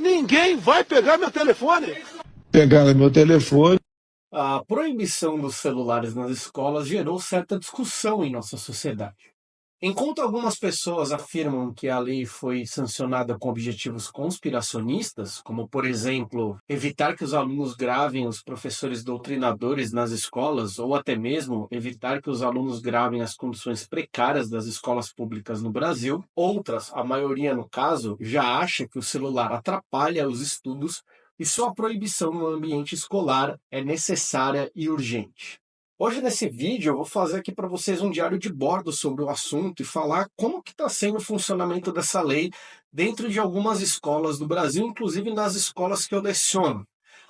Ninguém vai pegar meu telefone. Pegaram meu telefone. A proibição dos celulares nas escolas gerou certa discussão em nossa sociedade. Enquanto algumas pessoas afirmam que a lei foi sancionada com objetivos conspiracionistas, como, por exemplo, evitar que os alunos gravem os professores doutrinadores nas escolas, ou até mesmo evitar que os alunos gravem as condições precárias das escolas públicas no Brasil, outras, a maioria no caso, já acha que o celular atrapalha os estudos e sua proibição no ambiente escolar é necessária e urgente. Hoje nesse vídeo eu vou fazer aqui para vocês um diário de bordo sobre o assunto e falar como que está sendo o funcionamento dessa lei dentro de algumas escolas do Brasil, inclusive nas escolas que eu leciono.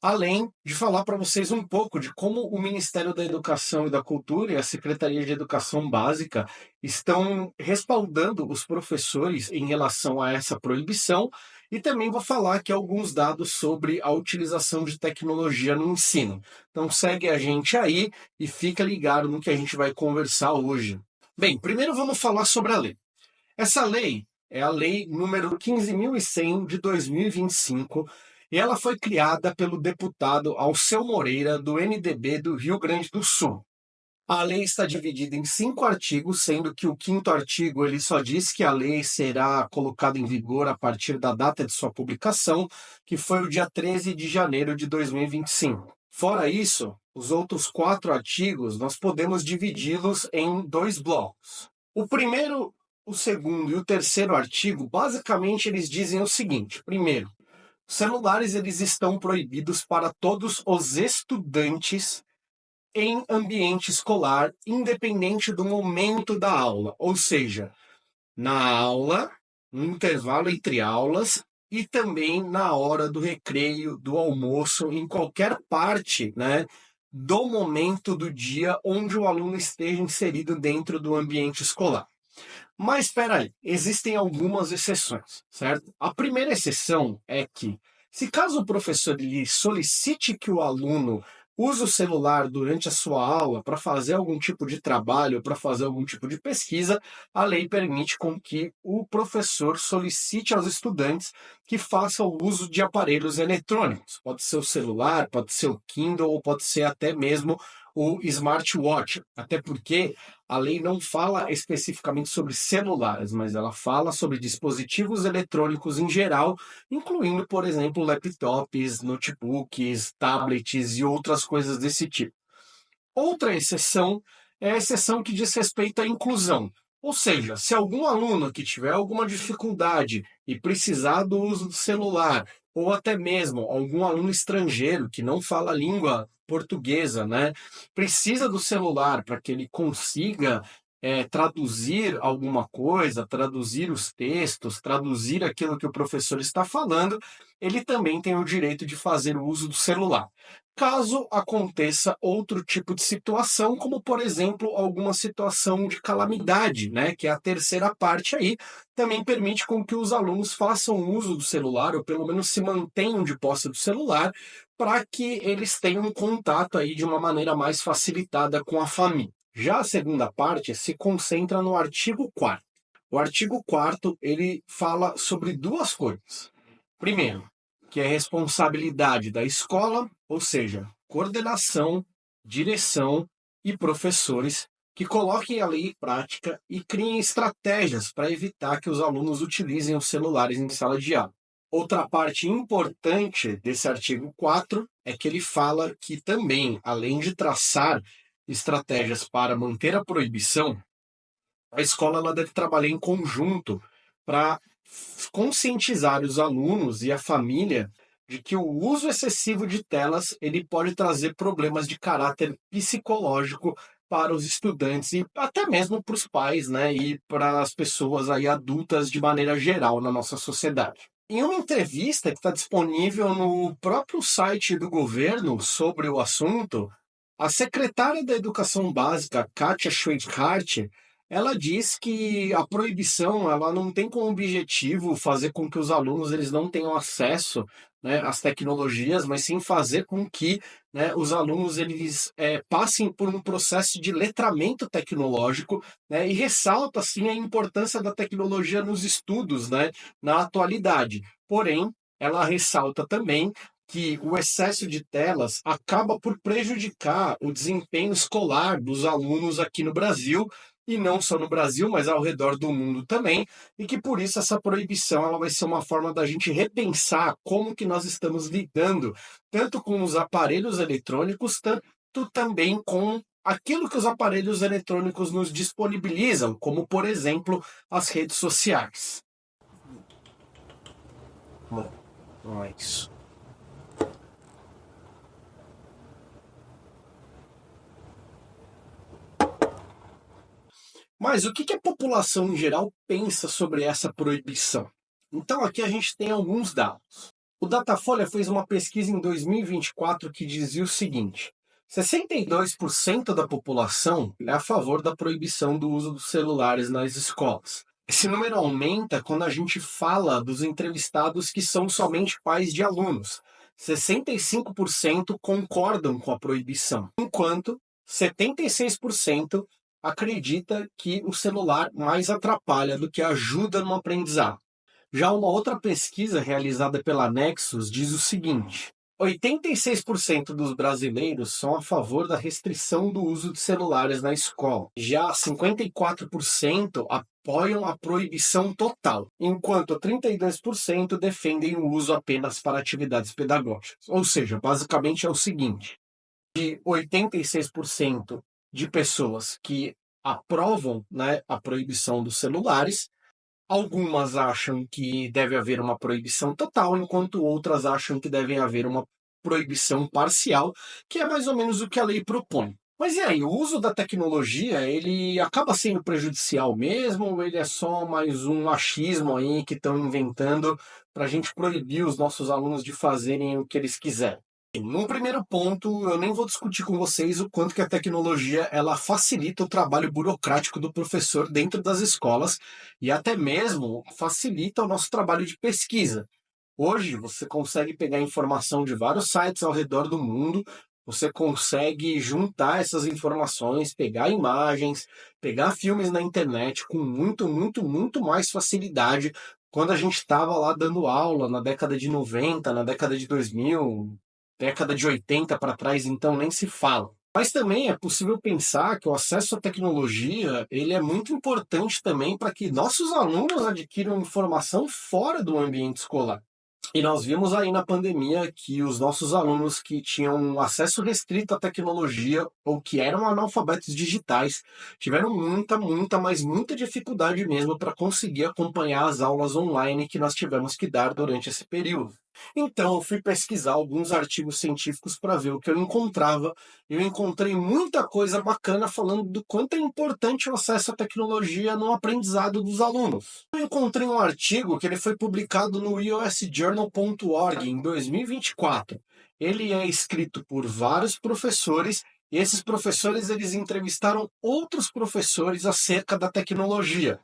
Além de falar para vocês um pouco de como o Ministério da Educação e da Cultura e a Secretaria de Educação Básica estão respaldando os professores em relação a essa proibição, e também vou falar aqui alguns dados sobre a utilização de tecnologia no ensino. Então segue a gente aí e fica ligado no que a gente vai conversar hoje. Bem, primeiro vamos falar sobre a lei. Essa lei é a lei número 15.100 de 2025 e ela foi criada pelo deputado Alceu Moreira, do MDB do Rio Grande do Sul. A lei está dividida em 5 artigos, sendo que o 5º artigo ele só diz que a lei será colocada em vigor a partir da data de sua publicação, que foi o dia 13 de janeiro de 2025. Fora isso, os outros 4 artigos nós podemos dividi-los em 2 blocos. O primeiro, o segundo e o terceiro artigo, basicamente eles dizem o seguinte: primeiro, celulares eles estão proibidos para todos os estudantes em ambiente escolar, independente do momento da aula, ou seja, na aula, no intervalo entre aulas e também na hora do recreio, do almoço, em qualquer parte, né, do momento do dia onde o aluno esteja inserido dentro do ambiente escolar. Mas espera aí, existem algumas exceções, certo? A primeira exceção é que, se caso o professor lhe solicite que o aluno use o celular durante a sua aula para fazer algum tipo de trabalho, para fazer algum tipo de pesquisa, a lei permite com que o professor solicite aos estudantes que façam o uso de aparelhos eletrônicos. Pode ser o celular, pode ser o Kindle ou pode ser até mesmo o smartwatch. Até porque a lei não fala especificamente sobre celulares, mas ela fala sobre dispositivos eletrônicos em geral, incluindo, por exemplo, laptops, notebooks, tablets e outras coisas desse tipo. Outra exceção é a exceção que diz respeito à inclusão. Ou seja, se algum aluno que tiver alguma dificuldade e precisar do uso do celular, ou até mesmo algum aluno estrangeiro que não fala a língua portuguesa, né, precisa do celular para que ele consiga traduzir alguma coisa, traduzir os textos, traduzir aquilo que o professor está falando, ele também tem o direito de fazer o uso do celular. Caso aconteça outro tipo de situação, como por exemplo alguma situação de calamidade, né, que é a terceira parte aí, também permite com que os alunos façam uso do celular, ou pelo menos se mantenham de posse do celular, para que eles tenham um contato aí de uma maneira mais facilitada com a família. Já a segunda parte se concentra no artigo 4º. O artigo 4º ele fala sobre duas coisas. Primeiro, que é responsabilidade da escola, ou seja, coordenação, direção e professores que coloquem a lei em prática e criem estratégias para evitar que os alunos utilizem os celulares em sala de aula. Outra parte importante desse artigo 4 é que ele fala que também, além de traçar estratégias para manter a proibição, a escola ela deve trabalhar em conjunto para conscientizar os alunos e a família de que o uso excessivo de telas ele pode trazer problemas de caráter psicológico para os estudantes e até mesmo para os pais, né, e para as pessoas aí adultas de maneira geral na nossa sociedade. Em uma entrevista que está disponível no próprio site do governo sobre o assunto, a secretária da Educação Básica, Kátia Schweikart, ela diz que a proibição ela não tem como objetivo fazer com que os alunos eles não tenham acesso, né, às tecnologias, mas sim fazer com que, né, os alunos eles passem por um processo de letramento tecnológico, né, e ressalta assim a importância da tecnologia nos estudos, né, na atualidade. Porém, ela ressalta também que o excesso de telas acaba por prejudicar o desempenho escolar dos alunos aqui no Brasil, e não só no Brasil, mas ao redor do mundo também, e que por isso essa proibição ela vai ser uma forma da gente repensar como que nós estamos lidando tanto com os aparelhos eletrônicos, tanto também com aquilo que os aparelhos eletrônicos nos disponibilizam, como por exemplo as redes sociais. Bom, não é isso. Mas o que que a população em geral pensa sobre essa proibição? Então aqui a gente tem alguns dados. O Datafolha fez uma pesquisa em 2024 que dizia o seguinte: 62% da população é a favor da proibição do uso dos celulares nas escolas. Esse número aumenta quando a gente fala dos entrevistados que são somente pais de alunos. 65% concordam com a proibição, enquanto 76% acredita que o celular mais atrapalha do que ajuda no aprendizado. Já uma outra pesquisa realizada pela Nexus diz o seguinte: 86% dos brasileiros são a favor da restrição do uso de celulares na escola. Já 54% apoiam a proibição total, enquanto 32% defendem o uso apenas para atividades pedagógicas. Ou seja, basicamente é o seguinte: de 86% de pessoas que aprovam, né, a proibição dos celulares, algumas acham que deve haver uma proibição total, enquanto outras acham que deve haver uma proibição parcial, que é mais ou menos o que a lei propõe. Mas e aí, o uso da tecnologia, ele acaba sendo prejudicial mesmo, ou ele é só mais um achismo aí que estão inventando para a gente proibir os nossos alunos de fazerem o que eles quiserem? Num primeiro ponto, eu nem vou discutir com vocês o quanto que a tecnologia ela facilita o trabalho burocrático do professor dentro das escolas e até mesmo facilita o nosso trabalho de pesquisa. Hoje, você consegue pegar informação de vários sites ao redor do mundo, você consegue juntar essas informações, pegar imagens, pegar filmes na internet com muito mais facilidade quando a gente estava lá dando aula na década de 90, na década de 2000, década de 80 para trás, então nem se fala. Mas também é possível pensar que o acesso à tecnologia ele é muito importante também para que nossos alunos adquiram informação fora do ambiente escolar. E nós vimos aí na pandemia que os nossos alunos que tinham acesso restrito à tecnologia ou que eram analfabetos digitais tiveram mas muita dificuldade mesmo para conseguir acompanhar as aulas online que nós tivemos que dar durante esse período. Então, eu fui pesquisar alguns artigos científicos para ver o que eu encontrava. Eu encontrei muita coisa bacana falando do quanto é importante o acesso à tecnologia no aprendizado dos alunos. Eu encontrei um artigo que ele foi publicado no usjournal.org em 2024. Ele é escrito por vários professores e esses professores eles entrevistaram outros professores acerca da tecnologia.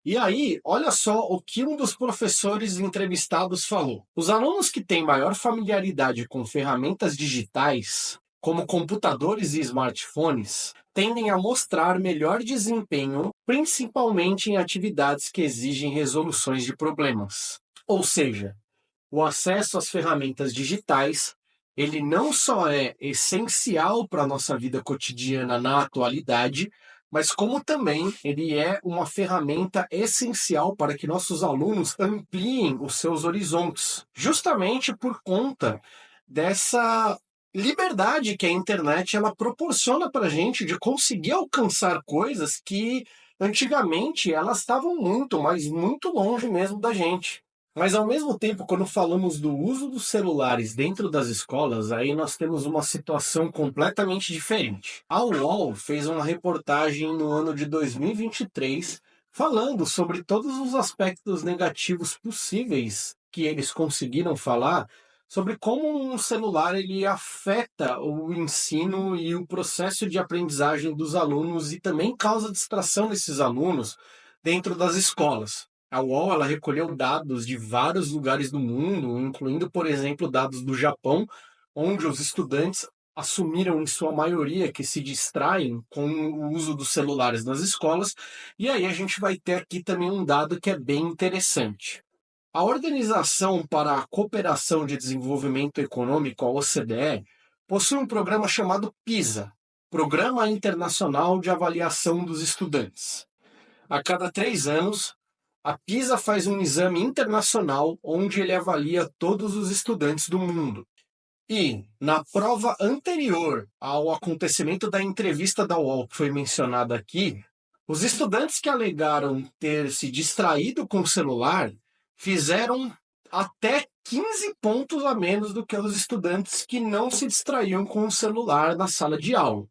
E aí, olha só o que um dos professores entrevistados falou. Os alunos que têm maior familiaridade com ferramentas digitais, como computadores e smartphones, tendem a mostrar melhor desempenho, principalmente em atividades que exigem resoluções de problemas. Ou seja, o acesso às ferramentas digitais, ele não só é essencial para a nossa vida cotidiana na atualidade, mas como também ele é uma ferramenta essencial para que nossos alunos ampliem os seus horizontes, justamente por conta dessa liberdade que a internet ela proporciona para a gente de conseguir alcançar coisas que antigamente elas estavam muito longe mesmo da gente. Mas ao mesmo tempo, quando falamos do uso dos celulares dentro das escolas, aí nós temos uma situação completamente diferente. A UOL fez uma reportagem no ano de 2023 falando sobre todos os aspectos negativos possíveis que eles conseguiram falar sobre como um celular ele afeta o ensino e o processo de aprendizagem dos alunos e também causa distração desses alunos dentro das escolas. A UOL ela recolheu dados de vários lugares do mundo, incluindo, por exemplo, dados do Japão, onde os estudantes assumiram, em sua maioria, que se distraem com o uso dos celulares nas escolas. E aí a gente vai ter aqui também um dado que é bem interessante. A Organização para a Cooperação de Desenvolvimento Econômico, a OCDE, possui um programa chamado PISA, Programa Internacional de Avaliação dos Estudantes. A cada 3 anos, a PISA faz um exame internacional onde ele avalia todos os estudantes do mundo. E, na prova anterior ao acontecimento da entrevista da UOL, que foi mencionada aqui, os estudantes que alegaram ter se distraído com o celular fizeram até 15 pontos a menos do que os estudantes que não se distraíam com o celular na sala de aula.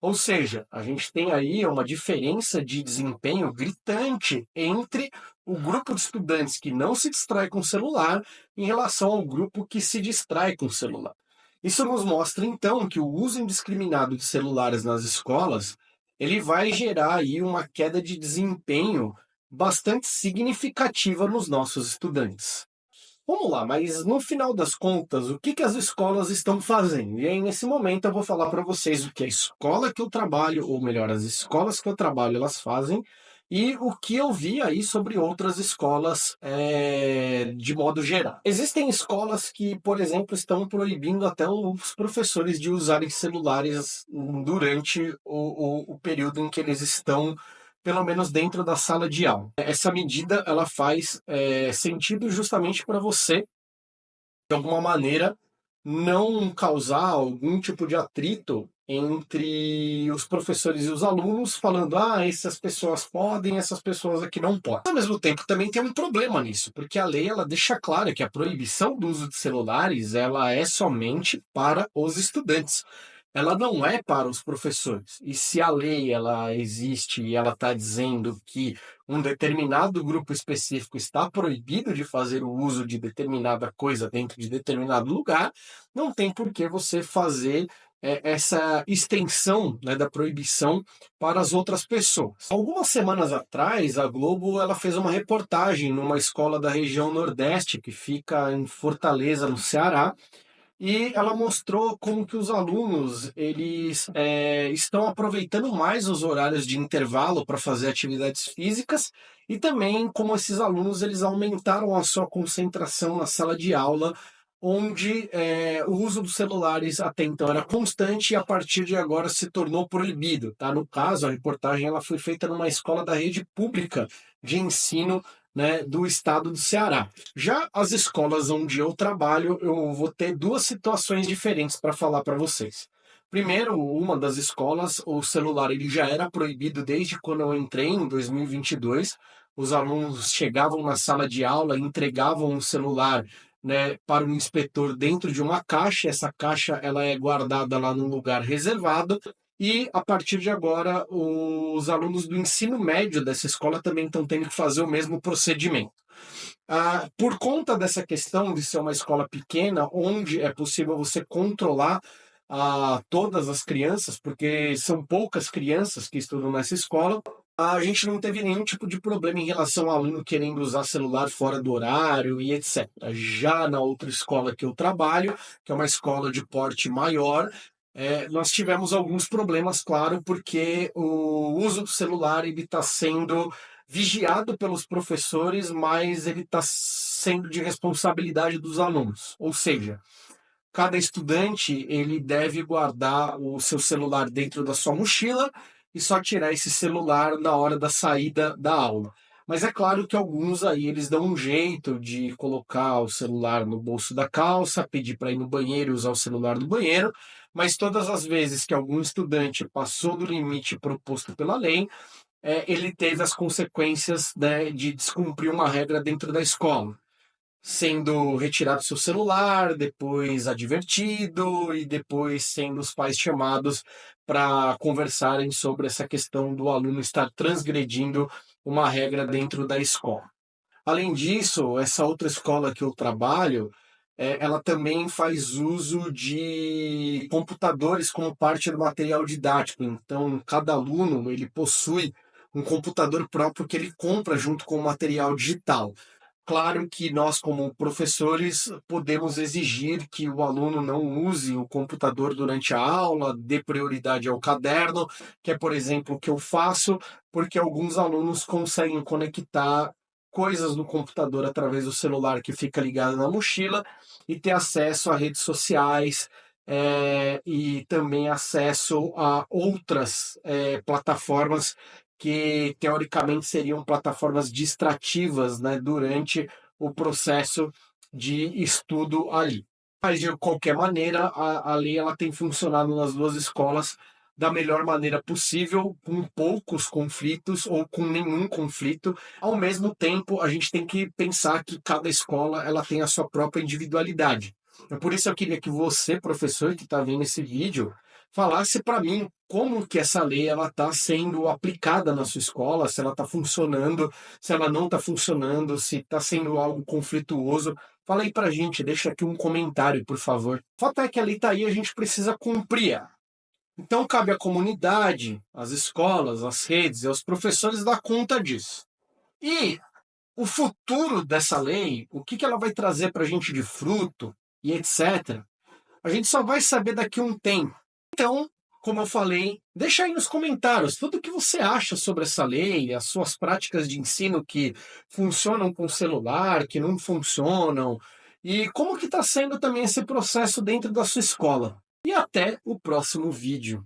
Ou seja, a gente tem aí uma diferença de desempenho gritante entre o grupo de estudantes que não se distrai com o celular em relação ao grupo que se distrai com o celular. Isso nos mostra, então, que o uso indiscriminado de celulares nas escolas ele vai gerar aí uma queda de desempenho bastante significativa nos nossos estudantes. Vamos lá, mas no final das contas, o que as escolas estão fazendo? E aí, nesse momento, eu vou falar para vocês o que a escola que eu trabalho, ou melhor, as escolas que eu trabalho, elas fazem, e o que eu vi aí sobre outras escolas de modo geral. Existem escolas que, por exemplo, estão proibindo até os professores de usarem celulares durante o período em que eles estão pelo menos dentro da sala de aula. Essa medida ela faz sentido justamente para você, de alguma maneira, não causar algum tipo de atrito entre os professores e os alunos, falando, essas pessoas podem, essas pessoas aqui não podem. Ao mesmo tempo, também tem um problema nisso, porque a lei ela deixa claro que a proibição do uso de celulares ela é somente para os estudantes. Ela não é para os professores. E se a lei ela existe e ela está dizendo que um determinado grupo específico está proibido de fazer o uso de determinada coisa dentro de determinado lugar, não tem por que você fazer essa extensão, né, da proibição para as outras pessoas. Algumas semanas atrás, a Globo ela fez uma reportagem numa escola da região Nordeste, que fica em Fortaleza, no Ceará, e ela mostrou como que os alunos eles estão aproveitando mais os horários de intervalo para fazer atividades físicas e também como esses alunos eles aumentaram a sua concentração na sala de aula, onde o uso dos celulares até então era constante e a partir de agora se tornou proibido. Tá? No caso, a reportagem ela foi feita numa escola da rede pública de ensino, né, do estado do Ceará. Já as escolas onde eu trabalho, eu vou ter duas situações diferentes para falar para vocês. Primeiro, uma das escolas, o celular ele já era proibido desde quando eu entrei em 2022. Os alunos chegavam na sala de aula e entregavam o celular, né, para o inspetor dentro de uma caixa. Essa caixa ela é guardada lá num lugar reservado. E, a partir de agora, os alunos do ensino médio dessa escola também estão tendo que fazer o mesmo procedimento. Por conta dessa questão de ser uma escola pequena, onde é possível você controlar todas as crianças, porque são poucas crianças que estudam nessa escola, a gente não teve nenhum tipo de problema em relação ao aluno querendo usar celular fora do horário e etc. Já na outra escola que eu trabalho, que é uma escola de porte maior, nós tivemos alguns problemas, claro, porque o uso do celular está sendo vigiado pelos professores, mas ele está sendo de responsabilidade dos alunos. Ou seja, cada estudante ele deve guardar o seu celular dentro da sua mochila e só tirar esse celular na hora da saída da aula. Mas é claro que alguns aí eles dão um jeito de colocar o celular no bolso da calça, pedir para ir no banheiro e usar o celular no banheiro, mas todas as vezes que algum estudante passou do limite proposto pela lei, ele teve as consequências, né, de descumprir uma regra dentro da escola, sendo retirado seu celular, depois advertido e depois sendo os pais chamados para conversarem sobre essa questão do aluno estar transgredindo uma regra dentro da escola. Além disso, essa outra escola que eu trabalho, ela também faz uso de computadores como parte do material didático. Então, cada aluno ele possui um computador próprio que ele compra junto com o material digital. Claro que nós, como professores, podemos exigir que o aluno não use o computador durante a aula, dê prioridade ao caderno, que é, por exemplo, o que eu faço, porque alguns alunos conseguem conectar coisas no computador através do celular que fica ligado na mochila e ter acesso a redes sociais, e também acesso a outras plataformas que teoricamente seriam plataformas distrativas, né, durante o processo de estudo ali. Mas de qualquer maneira, a lei ela tem funcionado nas duas escolas da melhor maneira possível, com poucos conflitos ou com nenhum conflito. Ao mesmo tempo, a gente tem que pensar que cada escola ela tem a sua própria individualidade. Por isso eu queria que você, professor, que está vendo esse vídeo, falasse para mim como que essa lei ela está sendo aplicada na sua escola, se ela está funcionando, se ela não está funcionando, se está sendo algo conflituoso. Fala aí para a gente, deixa aqui um comentário, por favor. O fato é que a lei está aí, a gente precisa cumprir. Então cabe à comunidade, às escolas, às redes e aos professores dar conta disso. E o futuro dessa lei, o que ela vai trazer para a gente de fruto e etc., a gente só vai saber daqui a um tempo. Então, como eu falei, deixa aí nos comentários tudo o que você acha sobre essa lei, as suas práticas de ensino que funcionam com celular, que não funcionam, e como que está sendo também esse processo dentro da sua escola. E até o próximo vídeo.